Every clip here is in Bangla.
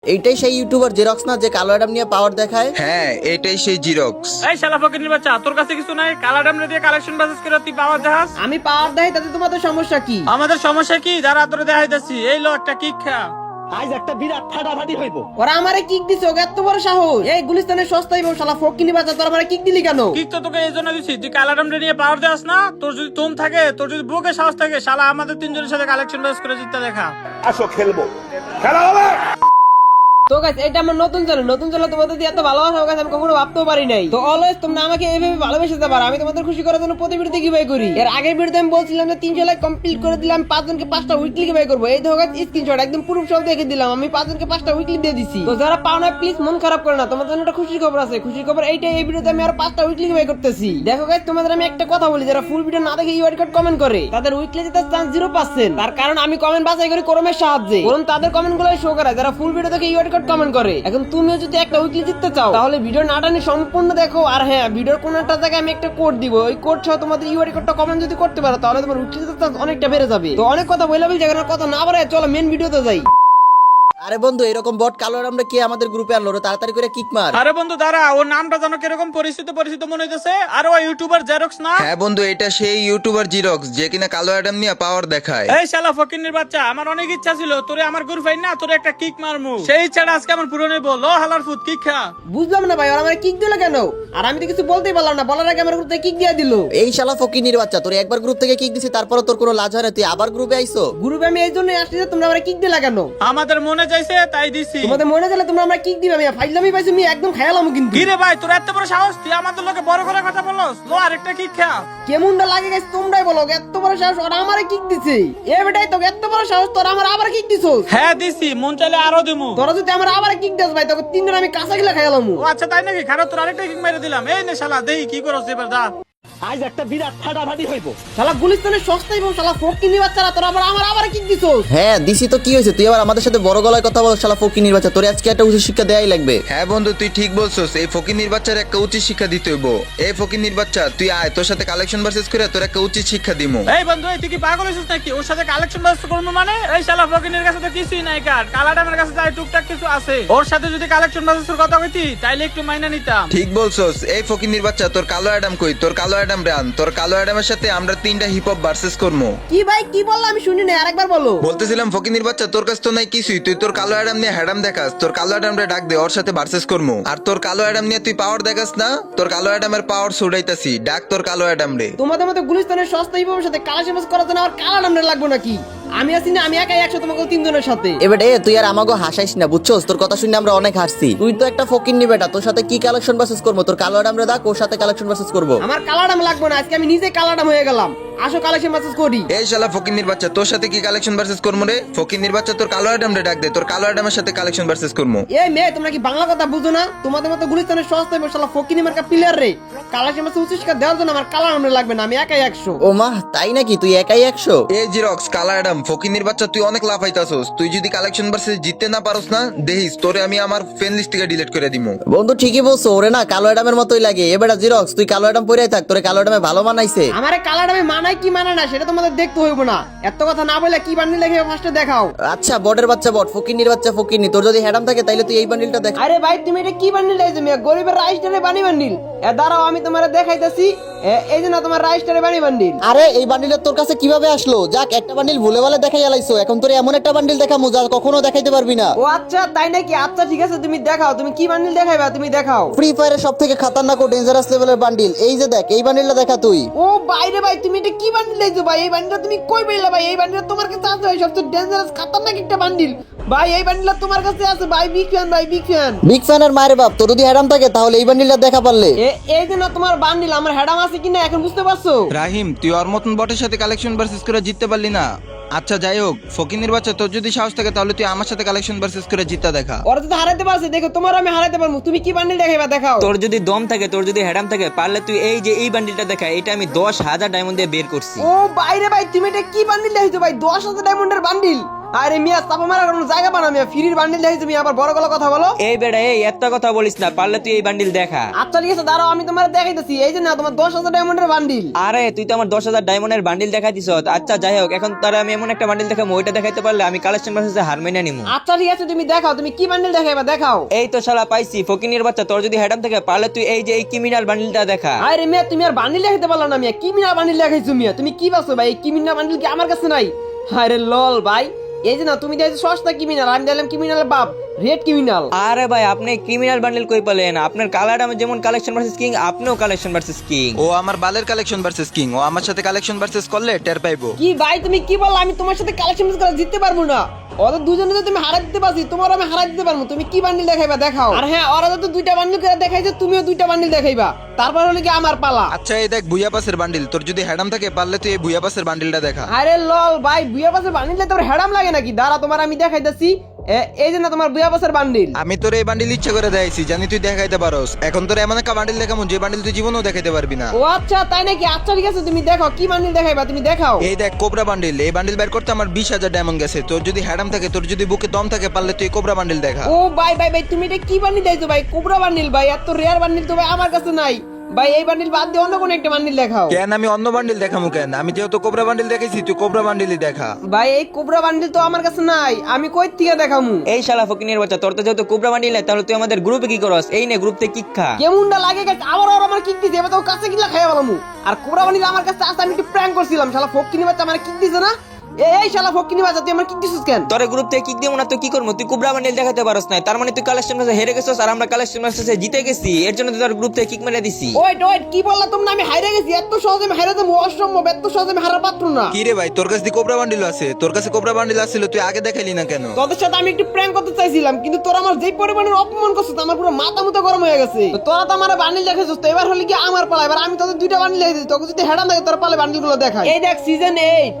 এইটাই সেই ইউটিউবার জেরক্স না যে কালো অ্যাডাম নিয়ে পাওয়ার দেখায়? হ্যাঁ এটাই সেই জিরক্স। এই শালা ফকিরের বাচ্চা, তোর কাছে কিছু নাই? কালা ডামরে দিয়ে কালেকশন বাসেস করে তুই পাওয়ার দেখাস? আমি পাওয়ার দেই তাতে তোমাদের সমস্যা কি? আমাদের সমস্যা কি? যারা তোরে দেখাইতাছি, এই লো একটা কিক খা। আজ একটা বিরাট ফাটাফাটি হইব। ওরা আমারে কিক দিছে, ওকে এত বড় সাহস! এই গুলিস্তানের সস্তাই বউ শালা ফকিনি বাচ্চা, তোরা আমারে কিক দিলি কেন? কিক তো তোকে এই জন্য দিছি, তুই কালা ডামরে নিয়ে পাওয়ার দেখাস না? তোর যদি তুম থাকে, তোর যদি বুকে সাহস থাকে, শালা আমাদের তিনজনের সাথে কালেকশন বাসেস করে জিততে দেখা। আসো খেলবো, খেলা হবে। তো গাইস, এটা আমার নতুন চ্যানেল তোমাদের দিয়ে এত ভালোবাসা গাইস আমি কখনো ভাবতেও পারি নাই। তো অলওয়েজ তোমরা আমাকে এইভাবে ভালোবেসে দিতে পারো, আমি তোমাদের খুশি করার জন্য প্রতি ভিডিওতে গিভঅ্যাওয়ে করি। এর আগের ভিডিওতে আমি বলছিলাম যে 300 লাইক কমপ্লিট করে দিলাম, 5 জনকে 5টা উইকলি গিভঅ্যাওয়ে করব। এই দেখো গাইস স্ক্রিনশট একদম প্রুফ সহ দেখে দিলাম, আমি 5 জনকে 5টা উইকলি দিয়ে দিছি। তো যারা পাও না প্লিজ মন খারাপ করো না, তোমাদের জন্য একটা খুশির খবর আছে। খুশির খবর এইটাই, এই ভিডিওতে আমি আর 5টা উইকলি গিভঅ্যাওয়ে করতেছি। দেখো গাইস, তোমাদের আমি একটা কথা বলি, যারা ফুল ভিডিও না দেখে ইউআর কোড কমেন্ট করে তাদের উইকলি জেতার চান্স 0%। তার কারণ আমি কমেন্ট বাছাই করি ক্রমের সাহায্যে, কারণ তাদের কমেন্টগুলোই শো করে যারা ফুল ভিডিও দেখে ইউআর কোড কমেন্ট করে। এখন তুমিও যদি একটা উইকলি জিততে চাও তাহলে ভিডিও না টানি সম্পূর্ণ দেখো। আর হ্যাঁ, ভিডিওর কোন একটা জায়গায় আমি একটা কোড দিব, ওই কোড সহ তোমাদের ইউআর কোডটা কমেন্ট যদি করতে পারো তাহলে তোমার উইকলি জেতার চান্স অনেকটা বেড়ে যাবে। তো অনেক কথা বললাম, জায়গার কথা না বাড়ায় চলো মেন ভিডিওতে যাই। আরে বন্ধু, এরকম বট কালো অ্যাডামরা কে আমাদের গ্রুপে আনলো রে? তাড়াতাড়ি করে কিক মার। আরে বন্ধু দাঁড়া, ওর নামটা জানো কিরকম পরিচিত মনে হইতেছে? আর ওই ইউটিউবার জেরক্স না? হ্যাঁ বন্ধু, এটা সেই ইউটিউবার জিরক্স যে কিনা কালো অ্যাডাম নিয়ে পাওয়ার দেখায়। এই শালা ফকিরের বাচ্চা, আমার অনেক ইচ্ছা ছিল তোরে আমার গ্রুপে না তোরে একটা কিক মারমু, সেই ইচ্ছাটা আজকে আমার পূরণ হইব। লো হালার ফুট কিক খা। বুঝলাম না ভাই, ওরা আমার কিক দিল কেন? আর আমি তো কিছু বলতেই পারলাম না, বলার আগে আমার গ্রুপে কিক দিয়ে দিল। এই শালা ফকিনির বাচ্চা, তোর একবার গ্রুপ থেকে কিক দিছি, তারপরে তোর কোনো লাজ হয় না? তুই আবার গ্রুপে আইছো? গ্রুপে আমি এই জন্যই আসছি যে তোমরা আমার কিক দিলা কেন? আমাদের মনে চাইছে তাই দিছি। তোমাদের মনে গেলে তোমরা আমরা কিক দিবে, আমি ফাইজলামি পাইছি, আমি একদম খেয়ালাম কিন্তু। কি রে ভাই, তোর এত বড় সাহস? তুই আমাদের লোকে বড় করে কথা বলস? লো আরেকটা কিক খা। কেমনটা লাগে গাইস তোমরাই বলো, এত বড় সাহস ওরা আমারে কিক দিছে। এ বেটাই তো এত বড় সাহস, তোরা আমার আবার কিক দিছস? হ্যাঁ দিছি, মন চাইলে আরো দিমু। তোরা যদি আমার আবার কিক দিস ভাই, তোকে তিনজন আমি কাঁচা গিলা খাইলাম। ও আচ্ছা তাই নাকি? খারাপ, তোর আরেকটা কিক মেরে দিলাম। এই নে শালা, দেই কি করছ এবার দা। আজ একটা বিরাট ফাটাফাটি হইব। শালা গুলিস্তানের সস্তাই বউ শালা ফকিনি বাচ্চারা, তোরা আবার কিক দিছস। হ্যাঁ দিছি তো, কি হয়েছে? তুই আবার আমাদের সাথে বড় গলায় কথা বল শালা ফকিনির বাচ্চা। তোর আজকে একটা উচিত শিক্ষা দেয়াই লাগবে। হ্যাঁ বন্ধু, তুই ঠিক বলছস, এই ফকিনির বাচ্চার একটা উচিত শিক্ষা দিতে হইব। এই ফকিনির বাচ্চা তুই আয়, তোর সাথে কালেকশন ভার্সেস করে তোর একটা উচিত শিক্ষা দিমু। এই বন্ধু, তুই কি পাগল হইছিস নাকি? ওর সাথে কালেকশন ব্যবস্থা করবো মানে? এই শালা ফকিনের কাছে তো কিছুই নাই, কার কালাডামের কাছে যাই টুকটাক কিছু আছে। ওর সাথে যদি কালেকশন ব্যবস্থার কথা কইতি তাইলে একটু মাইনা নিতাম। ঠিক বলছস, এই ফকিনির বাচ্চা তোর কালো অ্যাডাম কই? তোর কালো অ্যাডাম রান, তোর কালো অ্যাডামের সাথে আমরা 3টা হিপ হপ ভার্সেস করবো। কি ভাই কি বললা আমি শুনি না, আরেকবার বলো। বলতেছিলাম ফকিনির বাচ্চা, তোর কাছে তো নাই কিছুই, তুই তোর কালো অ্যাডাম নিয়ে হ্যাডাম দেখাস। তোর কালো অ্যাডামরে ডাক দে, ওর সাথে ভার্সেস করবো। আর তোর কালো অ্যাডাম নিয়ে তুই পাওয়ার দেখাস না? তোর কালো অ্যাডামের পাওয়ার ছুড়াইতাছি, ডাক তোর কালো অ্যাডাম রে। তোমাদের মতো গুলিস্তানের সস্তাই বউর সাথে কালাশি মাছ করার জন্য আমার কালা নামটা লাগবে নাকি? আমি আছি না, আমি একাই 100 তোমাকে 3 জনের সাথে। এবার তুই আর আমাকে হাসাইস না, বুঝছস? তোর কথা শুনে আমরা অনেক হাসছি। তুই তো একটা ফকিন্নি বেটা, তোর সাথে কি কালেকশন ভার্সেস করবো? তোর কালো অ্যাডামরে ডাক, ওর সাথে কালেকশন ভার্সেস করবো। আমার কালা নাম লাগবে না, আজকে আমি নিজে কালা নাম হয়ে গেলাম। আসো কালেকশন মাছ করি। এই শালা ফকিনির বাচ্চা, তোর সাথে কি কালেকশন ভার্সেস করবো রে? ফকিনির বাচ্চা, তোর কালো অ্যাডাম রে ডাক দে, তোর কালো অ্যাডামের সাথে কালেকশন ভার্সেস করবো। এই মেয়ে, তোমরা কি বাংলা কথা বুঝো না? তোমাদের মতো গুলিস্তানের সস্তাই বউ শালা ফকিনি মার্কা প্লেয়ার রে, কালেকশন মাছ উচিত শিক্ষা দেওয়ার জন্য আমার কালা নাম লাগবে না, আমি একাই 100। ও মা, তাই নাকি? তুই একাই 100? এই জিরক্স কালা অ্যাডাম ফকিনির বাচ্চা, তুই অনেক লাফাইতাছস। তুই যদি কালেকশন ভার্সেস জিততে না পারস না, দেখিস তোরে আমি আমার ফ্রেন্ড লিস্ট থেকে ডিলিট করে দিমু। বন্ধু ঠিকই বলছো, ওরে না কালো অ্যাডামের মতোই লাগে। এবার জিরক্স, তুই কালো অ্যাডাম পরেই থাক, তোরে কালো অ্যাডামে ভালো মানাইছে। আমারে কালা নামে মানায় কি মানে না সেটা তোমাদের দেখতে হইব না। এত কথা না বলে কি বান্ডিল লেখে ফার্স্টে দেখাও। আচ্ছা, বটের বাচ্চা বট, ফকিনির বাচ্চা ফকিনি, তোর যদি হ্যাডাম থাকে তাইলে তুই এই বান্ডিলটা দেখ। আরে ভাই তুমি এটা কি বান্ডিল লাইছো মিয়া? গরিবের রাইস্টারে বানি বান্ডিল। দাঁড়াও আমি তোমারে দেখাইতাছি। এই যে না তোমার রাইস্টারে বানি বান্ডিল। আরে এই বান্ডিলটা তোর কাছে কিভাবে আসলো? যাক, একটা বান্ডিল ভুলে ভালে দেখাই আলাইছো। এখন তোর এমন একটা বান্ডিল দেখামু যা কখনো দেখাইতে পারবি না। ও আচ্ছা তাই নাকি? আচ্ছা ঠিক আছে, তুমি দেখাও, তুমি কি বান্ডিল দেখাইবা তুমি দেখাও। ফ্রি ফায়ারের সব থেকে খাতারনাক ও ডেঞ্জারাস লেভেলের বান্ডিল, এই যে দেখ, এই বান্ডিলটা দেখা তুই। ও বাইরে ভাই, তুমি এটা কি বান্ডিল লাইছো ভাই? এই বান্ডিলটা তুমি কই পেলে ভাই? এই বান্ডিলটা তোমার কাছে আছে ভাই, সবচেয়ে ডেঞ্জারাস খাতারনাক একটা বান্ডিল ভাই। এই বান্ডিলটা তোমার কাছে আছে ভাই, বিগ ফ্যান ভাই, বিগ ফ্যান। বিগ ফ্যানের মায়ের বাপ, তোর যদি হ্যাডাম থাকে তাহলে এই বান্ডিলটা দেখা পারলে। এই যে না তোমার বান্ডিল, আমার হ্যাডাম আছে কিনা এখন বুঝতে পারছো? রাহিম, তুই ওর মতন বটের সাথে কালেকশন ভার্সেস করে জিততে পারলি না। আচ্ছা যাই হোক, ফকিনির বাচ্চা, তোর যদি সাহস থাকে তাহলে তুই আমার সাথে কালেকশন ভার্সেস করে জিততে দেখা। ওরা যদি হারাইতে পারছে, দেখো তোমার আমি হারাইতে পারবো। তুমি কি বান্ডিল দেখাইবা দেখাও। তোর যদি দম থাকে, তোর যদি হ্যাডাম থাকে, পারলে তুই এই যে এই বান্ডিলটা দেখা, এটা আমি 10,000 ডায়মন্ড দিয়ে বের করছি। ও বাইরে ভাই, তুমি এটা কি বান্ডিল দেখাইছো ভাই? 10,000 ডায়মন্ডের বান্ডিল। আরে মিয়া চাপা মারার কোনো জায়গা পানা মিয়া, ফ্রির বান্ডিল দেখি তুমি আবার বড় গলা কথা বলো। এই বেটা এই এত কথা বলিস না, পারলে তুই এই বান্ডিল দেখা। আচ্ছা ঠিক আছে দাঁড়াও, আমি তোমার দেখাইতেছি। এই যে না তোমার 10,000 ডায়মন্ডের বান্ডিল। আরে তুই তো আমার 10,000 ডায়মন্ডের বান্ডিল দেখাই দিছ। আচ্ছা যাই হোক, এখন তারা আমি এমন একটা বান্ডিল দেখাবো, ওইটা দেখাইতে পারলে আমি কালেকশন ভার্সেসে হার মেনে নিমু। আচ্ছা ঠিক আছে তুমি দেখাও, তুমি কি বান্ডিল দেখাইবা দেখাও। এই তো শালা পাইছি ফকিনের বাচ্চা, তোর যদি হেডাম থাকে পারলে তুই এই যে এই ক্রিমিনাল বান্ডিলটা দেখা। আরে মিয়া তুমি আর বান্ডিল দেখাইতে পারলা না মিয়া, কিমিনা বান্ডিল দেখাইছো মিয়া। তুমি কি ভাবছো ভাই, এই কিমিনা বান্ডিল কি আমার কাছে নাই? আরে লল ভাই, এই যে না তুমি দেখছো সস্তা ক্রিমিনাল, আমি দেখলাম ক্রিমিনাল বাপ রেড ক্রিমিনাল। আরে ভাই আপনি ক্রিমিনাল বান্ডিল কই পেলেন? আপনার কালার আমি যেমন কালেকশন ভার্সেস কিং, আপনিও কালেকশন ভার্সেস কিং। ও আমার বালের কালেকশন ভার্সেস কিং, ও আমার সাথে কালেকশন ভার্সেস করলে টের পাইবো। কি ভাই তুমি কি বললা? আমি তোমার সাথে কালেকশন করে জিততে পারবো না। ওদের দুজনে তো তুমি হারাই দিতে পারছি, তোমার আমি হারাই দিতে পারবো। তুমি কি বান্ডিল দেখাইবা দেখাও। আর হ্যাঁ ওরা তো 2টা বান্ডিল করে দেখাইছে, তুমিও 2টা বান্ডিল দেখাইবা, তারপর হলো কি আমার পালা। আচ্ছা এই দেখ ভুইয়া পাসের বান্ডিল, তোর যদি হেডাম থাকে পারলে তুই এই ভুইয়া পাসের বান্ডিলটা দেখা। আরে লল ভাই, বুয়া পাশে বান্ডিল তোর হেডাম লাগে নাকি? দাঁড়া তোমার আমি দেখাইতেছি। এই যে না তোমার বুয়া পাশের বান্ডিল। আমি তোর এই বান্ডিল ইচ্ছা করে দেখাইছি, জানি তুই দেখাইতে পারোস। এখন তোর এমন একটা বান্ডিল দেখামু যে বান্ডিল তুই জীবনেও দেখাইতে পারবি না। ও আচ্ছা তাই নাকি? আচ্ছা ঠিক আছে তুমি দেখাও, কি বান্ডিল দেখাইবা তুমি দেখাও। এই দেখ কোবরা বান্ডিল, এই বান্ডিল বের করতে আমার 20,000 ডায়মন্ড গেছে। তোর যদি হেডাম থাকে, তোর যদি বুকে দম থাকে, পারলে তুই কোবরা বান্ডিল দেখা। ও ভাই ভাই ভাই তুমি এটা কি বান্ডিল দিয়েছো ভাই? কোবরা বান্ডিল ভাই, এত রেয়ার বান্ডিল তো ভাই আমার কাছে নাই ভাই। এই বান্ডিল বাদ দিয়ে অন্য কোন একটা বান্ডিল দেখাও। কেন আমি অন্য বান্ডিল দেখামু কেন? আমি যেহেতু কোবরা বান্ডিল দেখাইছি, তুই কোবরা বান্ডিলই দেখা। ভাই এই কোবরা বান্ডিল তো আমার কাছে নাই, আমি কই থেকে দেখামু? এই শালা ফকিনের বাচ্চা, তোর তো যেহেতু কোবরা বান্ডিল নাই, তাহলে তুই আমাদের গ্রুপে কি করস? এই নে গ্রুপ থেকে কিক খা। কেমনটা লাগে গেছে আবার আর আমার কিক দিছে, এবার তো কাছে গিলা খাইয়া বলামু। আর কোবরা বান্ডিল আমার কাছে আছে, আমি একটু প্র্যাঙ্ক করছিলাম। শালা ফকিনি বাচ্চা আমার কিক দিছে না। এই শালা ফকিনি বাচ্চা তুই আমার কিক দিছিস কেন? তোর গ্রুপ থেকে কিক দিব না তো কি করবো? তুই কোবরা বান্ডিল দেখাতে পারস না, তার মানে তুই কালেকশন ভার্সেসে হেরে গেছস আর আমরা কালেকশন ভার্সেসে জিতে গেছি। এর জন্য তুই তোর গ্রুপ থেকে কিক মেরে দিছি। ওয়েট ওয়েট কি বললা তোমরা? আমি হাইরে গেছি? এত সহজে আমি হাইরে দেবো? অসম্ভব, এত সহজে আমি হারার পাত্র না। কি রে ভাই, তোর কাছে কোবরা বান্ডিল আছে? তোর কাছে কোবরা বান্ডিল আছিল, তুই আগে দেখাইলি না কেন? তোদের সাথে আমি একটু প্র্যাঙ্ক করতে চাইছিলাম, কিন্তু তোরা আমার যেই পরিমাণের অপমান করছিস আমার পুরো মাথা মুথা গরম হয়ে গেছে। তো তোরা তো আমার বান্ডিল দেখাইছিস, তো এবার হলে কি আমার পালা। এবার আমি তোদের 2টা বান্ডিল দেখাইছি, তোকে যদি হেডাম থাকে তোরা পালে বান্ডিল গুলো দেখাই। এই দেখ সিজন 8,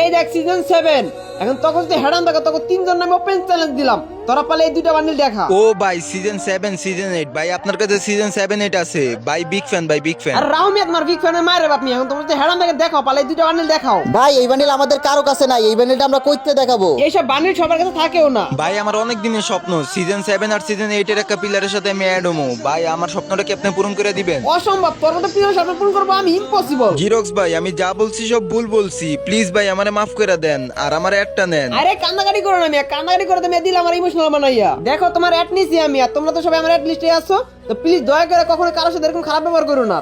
এই দেখ সিজন 7। এখন তখন যদি হেডাম থাকে তখন 3জন নামে ওপেন চ্যালেঞ্জ দিলাম, তোরা পালে এই 2টা বান্ডিল দেখা। ও ভাই সিজন 7 সিজন 8 ভাই, আপনার কাছে সিজন 7 8 আছে ভাই? বিগ ফ্যান ভাই, বিগ ফ্যান। আর রাহুমি তোমার বিগ ফ্যানের মায়ের বাপ। এখন তোমরা যদি হেডাম থাকে দেখাও, পালে এই 2টা বান্ডিল দেখাও। ভাই এই বান্ডিল আমাদের কারো কাছে নাই, এই বান্ডিলটা আমরা কইতে দেখাবো। এইসব বান্ডিল সবার কাছে থাকেও না ভাই আমার অনেক দিনের স্বপ্ন সিজন 7 আর সিজন 8 এর একটা পিলারের সাথে আমি অ্যাড হমু। ভাই আমার স্বপ্নটা কি আপনি পূরণ করে দিবেন? অসম্ভব, তোর মতো প্রিয় স্বপ্ন পূরণ করবো আমি ইম্পসিবল। জিরক্স ভাই আমি যা বলছি সব ভুল বলছি, প্লিজ ভাই আমারে মাফ করে দেন আর আমার অ্যাডটা নেন। আরে কান্নাকাটি করো না, আমি কান্নাকাটি করে তুমি দিলাম আমার ইমোশনাল বানাইয়া। দেখো তোমার অ্যাড নিছি আমি, আর তোমরা তো সবাই আমার অ্যাড লিস্টে আছো, তো প্লিজ দয়া করে কখনো কারোর সাথে এরকম খারাপ ব্যবহার করো না।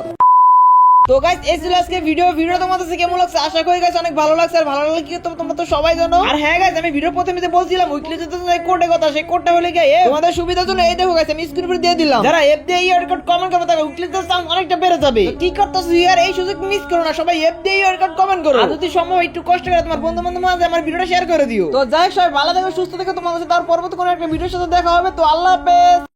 তো গাইস এই ছিল আজকে ভিডিও তোমাদের কাছে কেমন লাগছে? আশা করি গাইস অনেক ভালো লাগছে। আর ভালো লাগলে কি তোমরা তো সবাই জানো। আর হ্যাঁ গাইস আমি ভিডিও প্রথমে যে বলছিলাম উইকলি যে কোডের কথা, সেই কোডটা হলে কি তোমাদের সুবিধার জন্য এই দেখো গাইস আমি স্ক্রিন উপরে দিয়ে দিলাম। যারা এফ দিয়ে ইয়ার কোড কমেন্ট করবে তাহলে উইকলি তে চান্স অনেকটা বেড়ে যাবে। তো কি করতেছো ইয়ার, এই সুযোগ মিস করো না, সবাই এফ দিয়ে ইয়ার কোড কমেন্ট করো। আর যদি সম্ভব একটু কষ্ট করে তোমার বন্ধু-বান্ধব মাঝে আমার ভিডিওটা শেয়ার করে দিও। তো যাই হোক সবাই ভালো থেকো, সুস্থ থেকো, তোমাদের সাথে আর পরবর্তী কোনো একটা ভিডিওর সাথে দেখা হবে। তো আল্লাহ হাফেজ।